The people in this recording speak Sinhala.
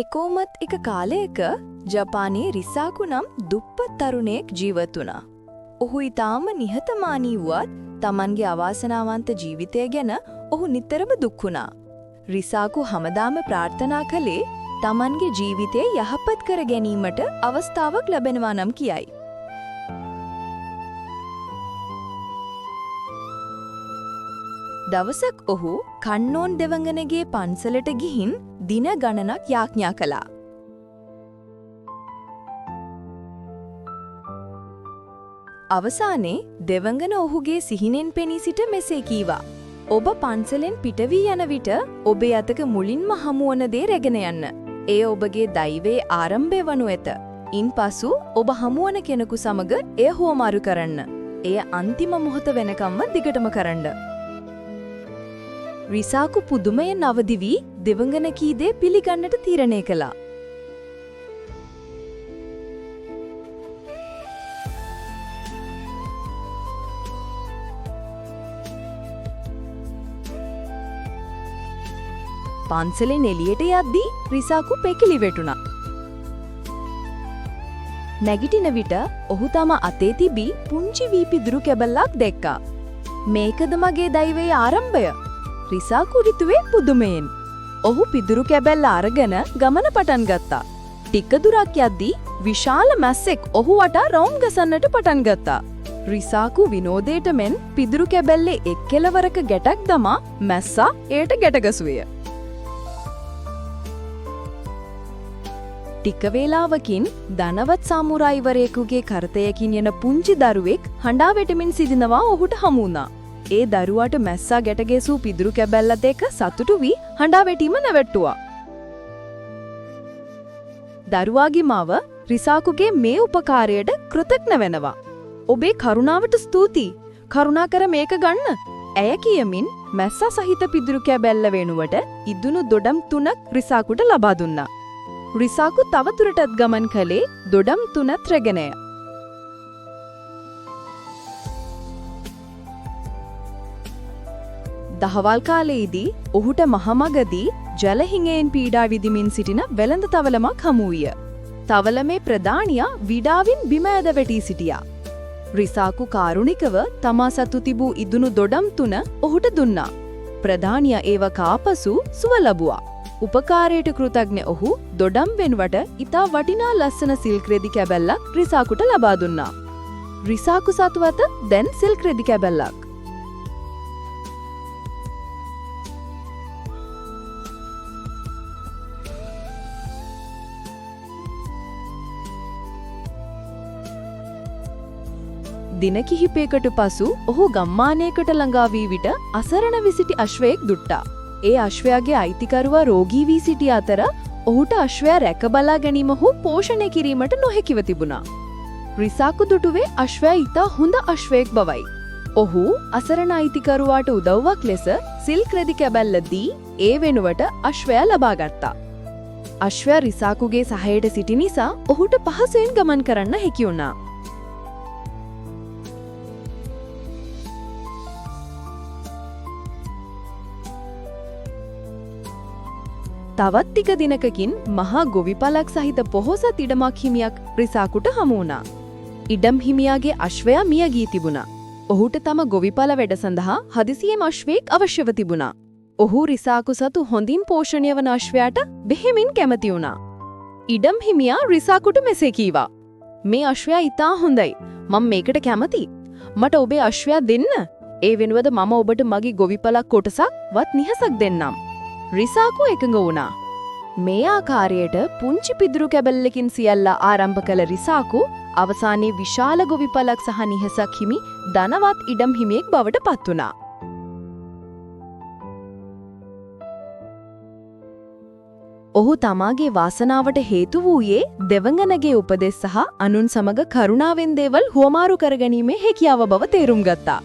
එකෝමත් එක කාලයක ජපානයේ රිසාකු නම් දුප්පත් තරුණයෙක් ජීවත් වුණා. ඔහු ඊටාම නිහතමානී වුවත් Tamanගේ අවාසනාවන්ත ජීවිතය ගැන ඔහු නිතරම දුක් වුණා. රිසාකු හැමදාම ප්‍රාර්ථනා කළේ Tamanගේ ජීවිතය යහපත් කර ගැනීමට අවස්ථාවක් ලැබෙනවා නම් කියයි. දවසක් ඔහු කන්නෝන් දෙවඟනගේ පන්සලට ගිහින් දින ගණනක් යාඥා කළා. අවසානයේ දෙවඟන ඔහුගේ සිහිනෙන් පෙනී සිට මෙසේ කීවා. ඔබ පන්සලෙන් පිට වී යන විට ඔබේ අතක මුලින්ම හමුවන දේ රැගෙන යන්න. එය ඔබගේ දෛවයේ ආරම්භය වනු ඇත. ඉන්පසු ඔබ හමුවන කෙනෙකු සමග එය හුවමාරු කරන්න. එය අන්තිම මොහොත වෙනකම්ම දිගටම කරන්න. රිසාකු පුදුමයෙන් අවදි වී දෙවඟන කී දේ පිළිගන්නට තීරණය කළා. පන්සලෙන් එළියට යද්දී රිසාකු පෙකිලි වැටුණා. නැගිටින විට ඔහු තම අතේ තිබී පුංචි වී පිදුරු කැබල්ලක් දැක්කා. මේකද මගේ දෛවයේ ආරම්භය. රිසාකු රිතුවේ පුදුමයෙන්. ඔහු පිදුරු කැබැල්ල අරගෙන ගමන පටන් ගත්තා. ටික දුරක් යද්දී විශාල මැස්සෙක් ඔහු වටා රවුම් ගසන්නට පටන් ගත්තා. රිසාකු විනෝදයට මෙන් පිදුරු කැබැල්ලේ එක් කෙළවරක ගැටක් දමා මැස්සා එයට ගැටගසුවේ. ටික වේලාවකින් ධනවත් සාමුරායිවරයෙකුගේ කරතයකින් යන පුංචි දරුවෙක් හඬා වැටෙමින් සිටිනවා ඔහුට හමු වුණා. ඒ දරුවාට මැස්සා ගැටගැසූ පිදුරු කැබැල්ලත් එක්ක සතුටු වී හඬා වැටීම නැවැට්ටුවා. දරුවාගේ මව රිසාකුගේ මේ උපකාරයට කෘතඥ වෙනවා. ඔබේ කරුණාවට ස්තුතියි. කරුණාකර මේක ගන්න. ඇය කියමින් මැස්සා සහිත පිදුරු කැබැල්ල වෙනුවට ඉදුණු දොඩම් 3ක් රිසාකුට ලබා දුන්නා. රිසාකු තවදුරටත් ගමන් කළේ දොඩම් 3ත් රැගෙනය. දහවල් කාලයේදී ඔහුට මහමගදී ජලහිඟයෙන් පීඩා විඳිමින් සිටින වෙළඳ තවලමක් හමු විය. තවලමේ ප්‍රධානියා විඩාවින් බිම ඇද වැටී සිටියා. රිසාකු කාරුණිකව තමා සතු තිබූ ඉදුණු දොඩම් 3 ඔහුට දුන්නා. ප්‍රධානියා ඒව කාපසු සුව ලැබුවා. උපකාරයට කෘතඥ ඔහු දොඩම් වෙනුවට ඉතා වටිනා ලස්සන සිල්ක් රෙදි කැබැල්ලක් රිසාකුට ලබා දුන්නා. රිසාකු සතුවත දැන් සිල්ක් රෙදි කැබැල්ලක්. දින කිහිපයකට පසු ඔහු ගම්මානයකට ළඟා වී විට අසරණ වී සිටි අශ්වයෙක් දුට්ටා. ඒ අශ්වයාගේ අයිතිකරුවා රෝගී වී සිටි අතර ඔහුට අශ්වයා රැක බලා ගැනීම හෝ පෝෂණය කිරීමට නොහැකිව තිබුණා. රිසාකු දුටුවේ අශ්වයා ඉතා හොඳ අශ්වයෙක් බවයි. ඔහු අසරණ අයිතිකරුවාට උදව්වක් ලෙස සිල්ක් රෙදි කැබැල්ල දී ඒ වෙනුවට අශ්වයා ලබා ගත්තා. අශ්වයා රිසාකුගේ සහයට සිටි නිසා ඔහුට පහසුවෙන් ගමන් කරන්න හැකි වුණා. තවත් ටික දිනකකින් මහා ගොවිපලක් සහිත පොහොසත් ඉඩමක් හිමියක් රිසාකුට හමු වුණා. ඉඩම් හිමියාගේ අශ්වයා මිය ගී තිබුණා. ඔහුට තම ගොවිපල වැඩ සඳහා හදිසියෙම අශ්වයෙක් අවශ්‍යව තිබුණා. ඔහු රිසාකු සතු හොඳින් පෝෂණය වන අශ්වයාට බෙහෙමින් කැමති වුණා. ඉඩම් හිමියා රිසාකුට මෙසේ කීවා. මේ අශ්වයා ඉතා හොඳයි. මම මේකට කැමතියි. මට ඔබේ අශ්වයා දෙන්න. ඒ වෙනුවද මම ඔබට මගේ ගොවිපලක් කොටසක් වත් නිහසක් දෙන්නම්. රිසාකු එකඟ වුණා. මේ ආකාරයට පුංචි පිදුරු කැබැල්ලකින් සියල්ල ආරම්භ කළ රිසාකු අවසානයේ විශාල ගොවිපලක් සහ නිහසක් හිමි ධනවත් ඉඩම් හිමියෙක් බවට පත් වුණා. ඔහු තමාගේ වාසනාවට හේතු වූයේ දෙවඟනගේ උපදෙස් සහ අනුන් සමග කරුණාවෙන් දේවල් හුවමාරු කරගැනීමේ හැකියාව බව තේරුම් ගත්තා.